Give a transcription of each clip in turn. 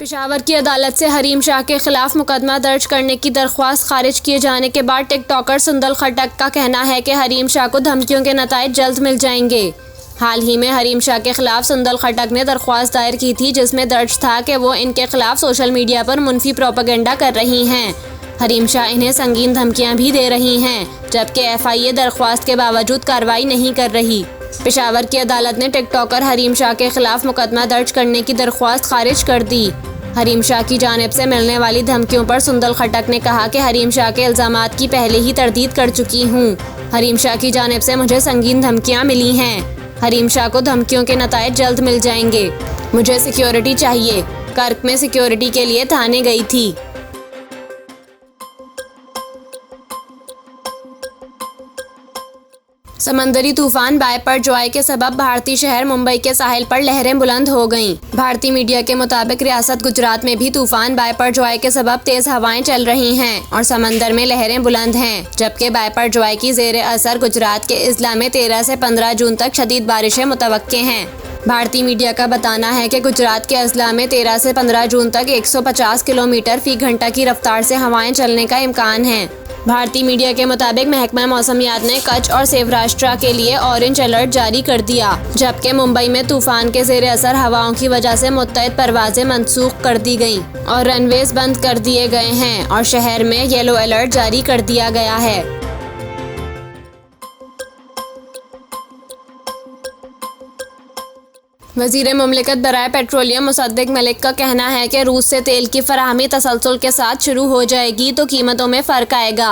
पेशावर की अदालत से हरीम शाह के खिलाफ मुकदमा दर्ज करने की दरख्वास्त खारिज किए जाने के बाद टिकटॉकर सुंदल खट्टक का कहना है कि हरीम शाह को धमकियों के नताइज जल्द मिल जाएंगे। हाल ही में हरीम शाह के खिलाफ सुंदल खट्टक ने दरख्वास्त दायर की थी, जिसमें दर्ज था कि वो इनके खिलाफ सोशल मीडिया पर मुनफी प्रोपेगेंडा कर रही हैं। हरीम शाह इन्हें संगीन धमकियां भी दे रही हैं, जबकि FIA दरख्वास्त के बावजूद कार्रवाई नहीं कर रही। पेशावर की अदालत ने टिकटॉकर हरीम शाह के खिलाफ मुकदमा दर्ज करने की दरख्वास्त खारिज कर दी। हरीम शाह की जानिब से मिलने वाली धमकियों पर सुंदल खट्टक ने कहा कि हरीम शाह के इल्ज़ामात की पहले ही तरदीद कर चुकी हूँ। हरीम शाह की जानिब से मुझे संगीन धमकियाँ मिली हैं। हरीम शाह को धमकियों के नताइज जल्द मिल जाएंगे। मुझे सिक्योरिटी चाहिए। कर्क में सिक्योरिटी के लिए थाने गई थी। समंदरी तूफान बायपर-जॉय के सबब भारतीय शहर मुंबई के साहिल पर लहरें बुलंद हो गईं। भारतीय मीडिया के मुताबिक रियासत गुजरात में भी तूफान बायपर-जॉय के सबब तेज हवाएं चल रही हैं और समंदर में लहरें बुलंद हैं, जबकि बायपर-जॉय की ज़ेरे असर गुजरात के इज़ला में 13 से 15 जून तक शदीद बारिशें मुतवक्के हैं। भारतीय मीडिया का बताना है कि गुजरात के अजला में 13 से 15 जून तक 150 किलोमीटर फी घंटा की रफ्तार से हवाएं चलने का इम्कान है। भारतीय मीडिया के मुताबिक महकमा मौसमियात ने कच्छ और सौराष्ट्र के लिए ऑरेंज अलर्ट जारी कर दिया, जबकि मुंबई में तूफान के ज़ेरे असर हवाओं की वजह से मुत्तअद परवाजें मनसूख कर दी गईं और रनवेज बंद कर दिए गए हैं और शहर में येलो अलर्ट जारी कर दिया गया है। वज़ीर मुमलिकत बराए पेट्रोलियम मुसद्दिक मलिक का कहना है कि रूस से तेल की फराहमी तसलसल के साथ शुरू हो जाएगी तो कीमतों में फ़र्क आएगा।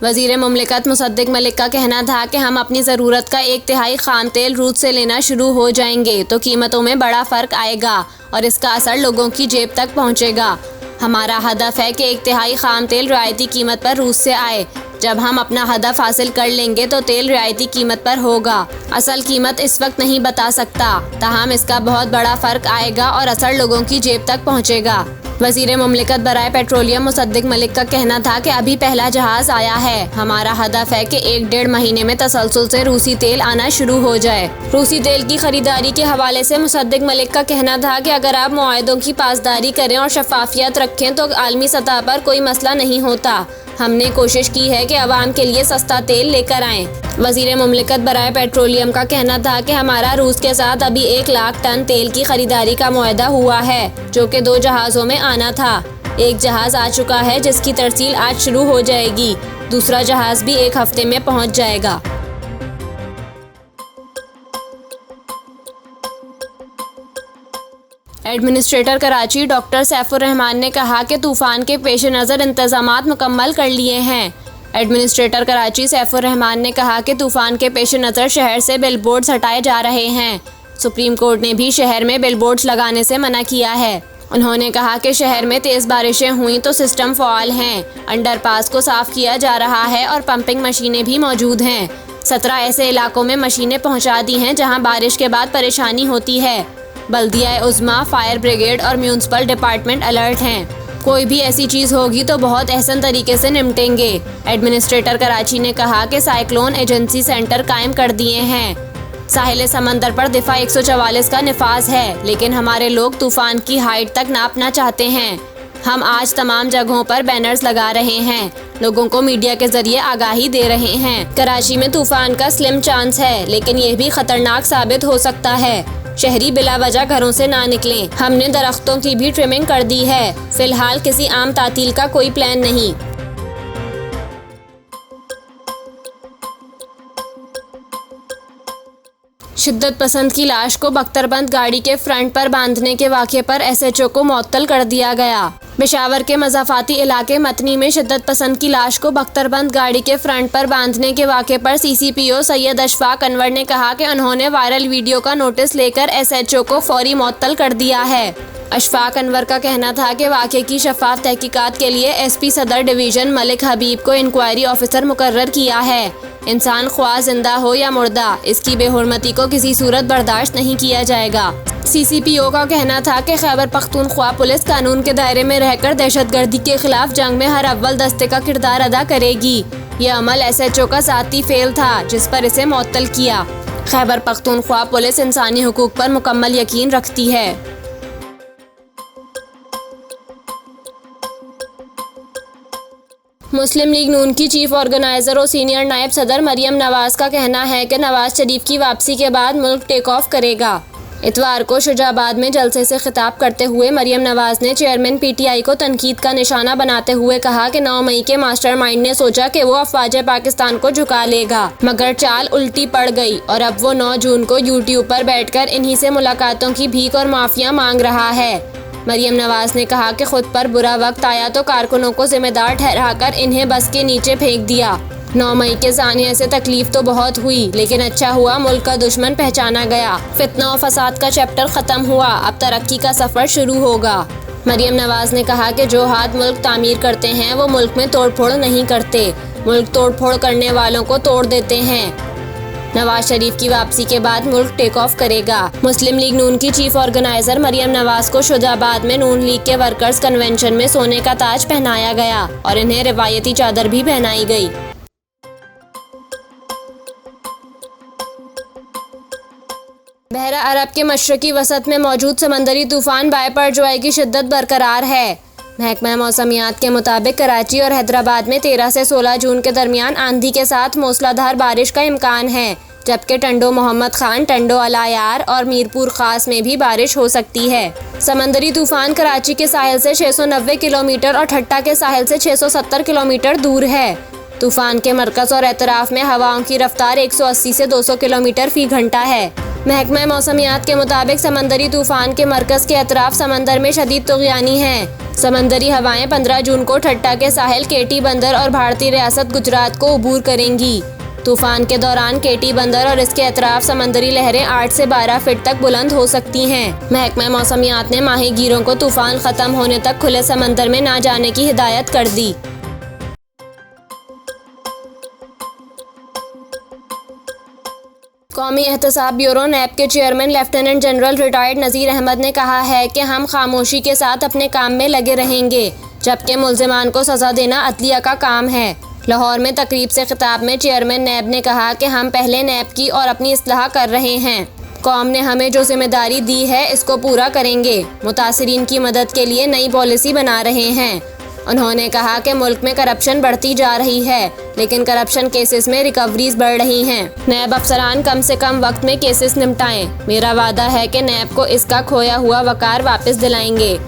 वज़ीर मुमलिकत मुसद्दिक मलिक का कहना था कि हम अपनी ज़रूरत का 1/3 खाम तेल रूस से लेना शुरू हो जाएंगे तो कीमतों में बड़ा फ़र्क आएगा और इसका असर लोगों की जेब तक पहुँचेगा। हमारा हदफ है कि 1/3 खाम तेल रियायती कीमत पर रूस से आए। जब हम अपना हदफ हासिल कर लेंगे तो तेल रियायती कीमत पर होगा। असल कीमत इस वक्त नहीं बता सकता, ताहम इसका बहुत बड़ा फ़र्क आएगा और असर लोगों की जेब तक पहुँचेगा। वज़ीर मुमलिकत बराए पेट्रोलियम मुसद्दिक मलिक का कहना था कि अभी पहला जहाज़ आया है। हमारा हदफ है कि 1-1.5 महीने में तसलसल से रूसी तेल आना शुरू हो जाए। रूसी तेल की खरीदारी के हवाले से मुसद्दिक मलिक का कहना था कि अगर आप मुआहदों की पासदारी करें और शफाफियत रखें तो आलमी सतह पर कोई मसला नहीं होता। हमने कोशिश की है कि अवाम के लिए सस्ता तेल लेकर आएं। वज़ीर मुमलिकत बराए पेट्रोलियम का कहना था कि हमारा रूस के साथ अभी 1 लाख टन तेल की खरीदारी का मुआहदा हुआ है, जो कि 2 जहाज़ों में आना था। एक जहाज़ आ चुका है जिसकी तरसील आज शुरू हो जाएगी। दूसरा जहाज़ भी 1 हफ्ते में पहुँच जाएगा। एडमिनिस्ट्रेटर कराची डॉक्टर सैफुर रहमान ने कहा कि तूफ़ान के पेश नज़र इंतज़ामात मुकम्मल कर लिए हैं। एडमिनिस्ट्रेटर कराची सैफुर रहमान ने कहा कि तूफ़ान के पेश नज़र शहर से बिलबोर्ड्स हटाए जा रहे हैं। सुप्रीम कोर्ट ने भी शहर में बिलबोर्ड्स लगाने से मना किया है। उन्होंने कहा कि शहर में तेज़ बारिशें हुई तो सिस्टम फ़ाल हैं, अंडरपास को साफ़ किया जा रहा है और पंपिंग मशीनें भी मौजूद हैं। 17 ऐसे इलाकों में मशीनें पहुँचा दी हैं जहाँ बारिश के बाद परेशानी होती है। बल्दिया उज़्मा, फायर ब्रिगेड और म्यूनसिपल डिपार्टमेंट अलर्ट हैं। कोई भी ऐसी चीज़ होगी तो बहुत एहसन तरीके से निपटेंगे। एडमिनिस्ट्रेटर कराची ने कहा कि साइक्लोन एजेंसी सेंटर कायम कर दिए हैं। साहिल समंदर पर दिफा 144 का निफाज है, लेकिन हमारे लोग तूफ़ान की हाइट तक नापना चाहते हैं। हम आज तमाम जगहों पर बैनर्स लगा रहे हैं, लोगों को मीडिया के जरिए आगाही दे रहे हैं। कराची में तूफ़ान का स्लिम चांस है, लेकिन यह भी ख़तरनाक साबित हो सकता है। शहरी बिला वजह घरों से ना निकलें। हमने दरख्तों की भी ट्रिमिंग कर दी है। फिलहाल किसी आम तातील का कोई प्लान नहीं। शिद्दत पसंद की लाश को बख्तरबंद गाड़ी के फ्रंट पर बांधने के वाक़े पर SHO को मुअत्तल कर दिया गया। पेशावर के मज़ाफ़ाती इलाके मतनी में शिद्दत पसंद की लाश को बख्तरबंद गाड़ी के फ्रंट पर बांधने के वाक़े पर CCPO सैयद अशफाक अनवर ने कहा कि उन्होंने वायरल वीडियो का नोटिस लेकर SHO को फौरी मुअत्तल कर दिया है। अशफाक अनवर का कहना था कि वाक़े की शफाफ तहकीकात के लिए SP सदर डिवीज़न मलिक हबीब को इंक्वायरी ऑफिसर मुकर्रर किया है। इंसान ख्वाह जिंदा हो या मुर्दा, इसकी बेहुरमती को किसी सूरत बर्दाश्त नहीं किया जाएगा। CCPO का कहना था कि खैबर पख्तूनख्वा पुलिस कानून के दायरे में रहकर दहशतगर्दी के खिलाफ जंग में हर अव्वल दस्ते का किरदार अदा करेगी। यह अमल SHO का ज़ाती फेल था जिस पर इसे मुअत्तल किया। खैबर पख्तूनख्वा पुलिस इंसानी हुकूक पर मुकम्मल यकीन रखती है। मुस्लिम लीग नून की चीफ ऑर्गेनाइजर और सीनियर नायब सदर मरियम नवाज का कहना है कि नवाज शरीफ की वापसी के बाद मुल्क टेक ऑफ करेगा। इतवार को शुजाबाद में जलसे से खिताब करते हुए मरियम नवाज ने चेयरमैन पीटीआई को तनकीद का निशाना बनाते हुए कहा कि 9 मई के मास्टरमाइंड ने सोचा कि वो अफवाज पाकिस्तान को झुका लेगा, मगर चाल उल्टी पड़ गई और अब वो 9 जून को यूट्यूब पर बैठकर इन्हीं से मुलाकातों की भीख और माफिया मांग रहा है। मरियम नवाज ने कहा कि खुद पर बुरा वक्त आया तो कारकुनों को जिम्मेदार ठहराकर इन्हें बस के नीचे फेंक दिया। 9 मई के सानिया से तकलीफ तो बहुत हुई, लेकिन अच्छा हुआ मुल्क का दुश्मन पहचाना गया। फितना और फसाद का चैप्टर खत्म हुआ, अब तरक्की का सफर शुरू होगा। मरियम नवाज ने कहा कि जो हाथ मुल्क तामीर करते हैं वो मुल्क में तोड़फोड़ नहीं करते, मुल्क तोड़फोड़ करने वालों को तोड़ देते हैं। नवाज शरीफ की वापसी के बाद मुल्क टेक ऑफ करेगा। मुस्लिम लीग नून की चीफ ऑर्गेनाइजर मरियम नवाज को शुजाबाद में नून लीग के वर्कर्स कन्वेंशन में सोने का ताज पहनाया गया और इन्हें रिवायती चादर भी पहनाई गई। बहरा अरब के मशरकी वसत में मौजूद समंदरी तूफान बायपरजॉय की शिद्दत बरकरार है। महकमा मौसमियात के मुताबिक कराची और हैदराबाद में 13 से 16 जून के दरमियान आंधी के साथ मूसलाधार बारिश का इम्कान है, जबकि टंडो मोहम्मद खान, टंडो अलायार और मीरपुर खास में भी बारिश हो सकती है। समंदरी तूफान कराची के साहिल से 690 किलोमीटर और ठट्टा के साहिल से 670 किलोमीटर दूर है। तूफान के मरकज़ और एतराफ़ में हवाओं की रफ्तार 180 से 200 किलोमीटर फी घंटा है। महकमा मौसमियात के मुताबिक समंदरी तूफान के मरकज़ के अतराफ समंदर में शदीद तुग़यानी है। समंदरी हवाएं 15 जून को ठट्टा के साहिल, केटी बंदर और भारतीय रियासत गुजरात को अबूर करेंगी। तूफान के दौरान केटी बंदर और इसके अतराफ समंदरी लहरें 8 से 12 फीट तक बुलंद हो सकती हैं। महकमा मौसमियात ने माहीगीरों को तूफान ख़त्म होने तक खुले समंदर में ना जाने की हिदायत कर दी। कौमी एहतसाब ब्यूरो नैब के चेयरमैन लेफ्टिनेंट जनरल रिटायर्ड नज़ीर अहमद ने कहा है कि हम खामोशी के साथ अपने काम में लगे रहेंगे, जबकि मुल्ज़िमान को सज़ा देना अदलिया का काम है। लाहौर में तकरीब से खिताब में चेयरमैन नैब ने कहा कि हम पहले नैब की और अपनी इस्लाह कर रहे हैं। कौम ने हमें जो जिम्मेदारी दी है इसको पूरा करेंगे। मुतासिरीन की मदद के लिए नई पॉलिसी बना रहे हैं। उन्होंने कहा कि मुल्क में करप्शन बढ़ती जा रही है, लेकिन करप्शन केसेस में रिकवरीज बढ़ रही हैं। नैब अफसरान कम से कम वक्त में केसेस निपटाएं। मेरा वादा है कि नैब को इसका खोया हुआ वकार वापस दिलाएंगे।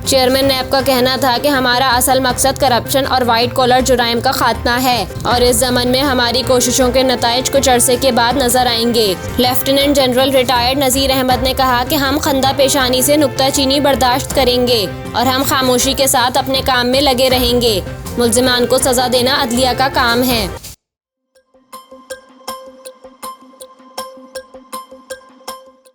चेयरमैन नैब का कहना था कि हमारा असल मकसद करप्शन और वाइट कॉलर जुराइम का खात्मा है और इस ज़मन में हमारी कोशिशों के नताइज कुछ अरसे के बाद नजर आएंगे। लेफ्टिनेंट जनरल रिटायर्ड नज़ीर अहमद ने कहा कि हम खंदा पेशानी से नुक्ताचीनी बर्दाश्त करेंगे और हम खामोशी के साथ अपने काम में लगे रहेंगे। मुल्ज़िमान को सज़ा देना अदलिया का काम है।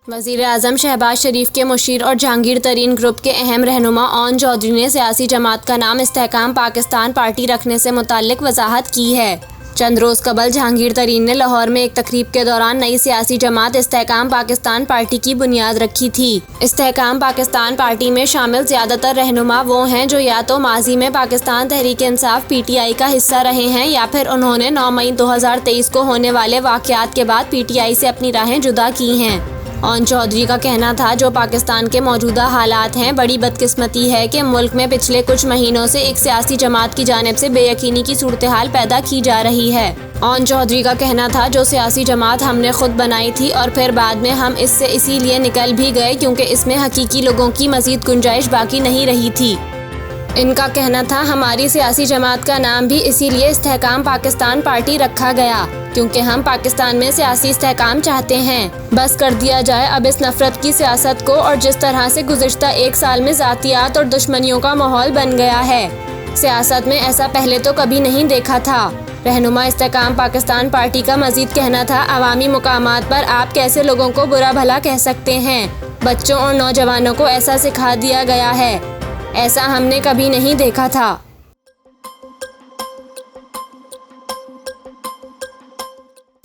वज़ीर आज़म शहबाज शरीफ के मुशीर और जहांगीर तरीन ग्रुप के अहम रहनुमा ओन चौधरी ने सियासी जमात का नाम इस्तेहकाम पाकिस्तान पार्टी रखने से मुताल्लिक वजाहत की है। चंद रोज़ कबल जहांगीर तरीन ने लाहौर में एक तकरीब के दौरान नई सियासी जमात इस्तेहकाम पाकिस्तान पार्टी की बुनियाद रखी थी। इस्तेहकाम पाकिस्तान पार्टी में शामिल ज़्यादातर रहनुमा वो हैं जो या तो माजी में पाकिस्तान तहरीक इंसाफ PTI का हिस्सा रहे हैं या फिर उन्होंने 9 मई 2023 को होने वाले वाक़यात के बाद PTI से अपनी राहें जुदा की हैं। ओन चौधरी का कहना था जो पाकिस्तान के मौजूदा हालात हैं, बड़ी बदकिस्मती है कि मुल्क में पिछले कुछ महीनों से एक सियासी जमात की जानिब से बेयकीनी की सूरत हाल पैदा की जा रही है। ओन चौधरी का कहना था जो सियासी जमात हमने खुद बनाई थी और फिर बाद में हम इससे इसीलिए निकल भी गए क्योंकि इसमें हकीकी लोगों की मजीद गुंजाइश बाकी नहीं रही थी। इनका कहना था हमारी सियासी जमात का नाम भी इसीलिए इस्तेहकाम पाकिस्तान पार्टी रखा गया क्योंकि हम पाकिस्तान में सियासी इस्तेहकाम चाहते हैं। बस कर दिया जाए अब इस नफरत की सियासत को और जिस तरह से गुज़िश्ता 1 साल में ज़ातियात और दुश्मनियों का माहौल बन गया है। सियासत में ऐसा पहले तो कभी नहीं देखा था। रहनुमा इस्तेहकाम पाकिस्तान पार्टी का मजीद कहना था अवामी मुकामात पर आप कैसे लोगों को बुरा भला कह सकते हैं। बच्चों और नौजवानों को ऐसा सिखा दिया गया है, ऐसा हमने कभी नहीं देखा था।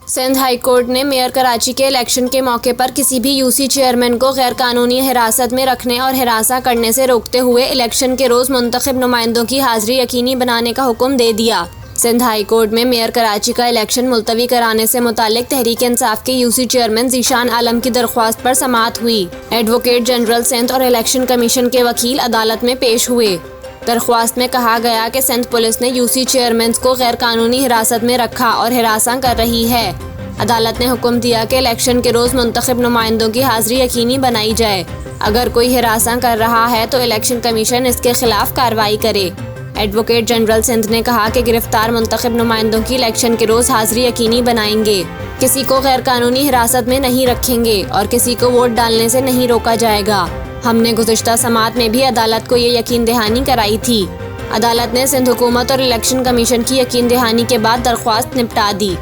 सिंध हाई कोर्ट ने मेयर कराची के इलेक्शन के मौके पर किसी भी UC चेयरमैन को गैर कानूनी हिरासत में रखने और हिरासा करने से रोकते हुए इलेक्शन के रोज़ मुंतखब नुमाइंदों की हाजिरी यकीनी बनाने का हुक्म दे दिया। सिंध हाई कोर्ट में मेयर कराची का इलेक्शन मुलतवी कराने से मुतालिक तहरीक इंसाफ के UC चेयरमैन ज़ीशान आलम की दरख्वास्त पर समाअत हुई। एडवोकेट जनरल सिंध और इलेक्शन कमीशन के वकील अदालत में पेश हुए। दरख्वास्त में कहा गया कि सिंध पुलिस ने यूसी चेयरमैन को गैर कानूनी हिरासत में रखा और हिरासा कर रही है। अदालत ने हुक्म दिया कि इलेक्शन के रोज़ मुंतखब नुमाइंदों की हाजिरी यकीनी बनाई जाए। अगर कोई हिरासा कर रहा है तो इलेक्शन कमीशन इसके खिलाफ कार्रवाई करे। एडवोकेट जनरल सिंध ने कहा कि गिरफ्तार मुंतखब नुमाइंदों की इलेक्शन के रोज़ हाजिरी यकीनी बनाएंगे, किसी को गैर कानूनी हिरासत में नहीं रखेंगे और किसी को वोट डालने से नहीं रोका जाएगा। हमने गुज़िश्ता समात में भी अदालत को ये यकीन दहानी कराई थी। अदालत ने सिंध हुकूमत और इलेक्शन कमीशन की यकीन दहानी के बाद दरख्वास्त निपटा दी।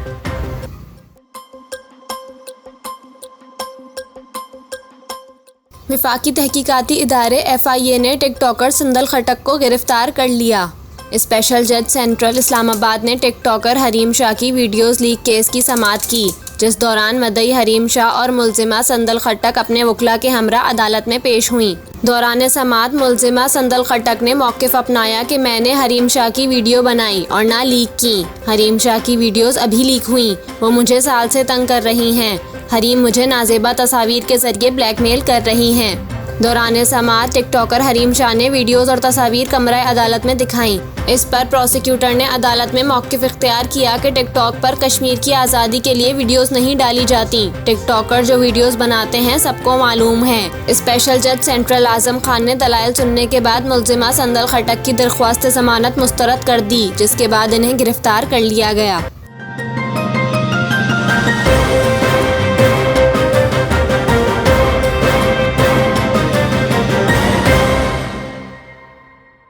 वफाकी तहकीकाती इदारे FIA ने टिकटॉकर संदल खटक को गिरफ्तार कर लिया। स्पेशल जज सेंट्रल इस्लामाबाद ने टिकटॉकर हरीम शाह की वीडियोस लीक केस की समाअत की, जिस दौरान मदई हरीम शाह और मुलजिमा संदल खटक अपने वकला के हमरा अदालत में पेश हुई। दौरान समाअत मुलजिमा संदल खटक ने मौक़िफ़ अपनाया कि मैंने हरीम शाह की वीडियो बनाई और ना लीक की। हरीम शाह की वीडियोस अभी लीक हुई, वो मुझे साल से तंग कर रही हैं। हरीम मुझे नाजेबा तस्वीर के जरिए ब्लैकमेल कर रही हैं। दौरान समाअत टिकटॉकर हरीम शाह ने वीडियोस और तस्वीर कमरा अदालत में दिखाई। इस पर प्रोसिक्यूटर ने अदालत में मौक़िफ़ इख्तियार किया कि टिकटॉक पर कश्मीर की आज़ादी के लिए वीडियोस नहीं डाली जाती। टिकटॉकर जो वीडियोस बनाते हैं सबको मालूम है। स्पेशल जज सेंट्रल आज़म खान ने दलाइल सुनने के बाद मुलजिमा संदल खटक की दरख्वास्त ज़मानत मुस्तरद कर दी, जिसके बाद इन्हें गिरफ्तार कर लिया गया।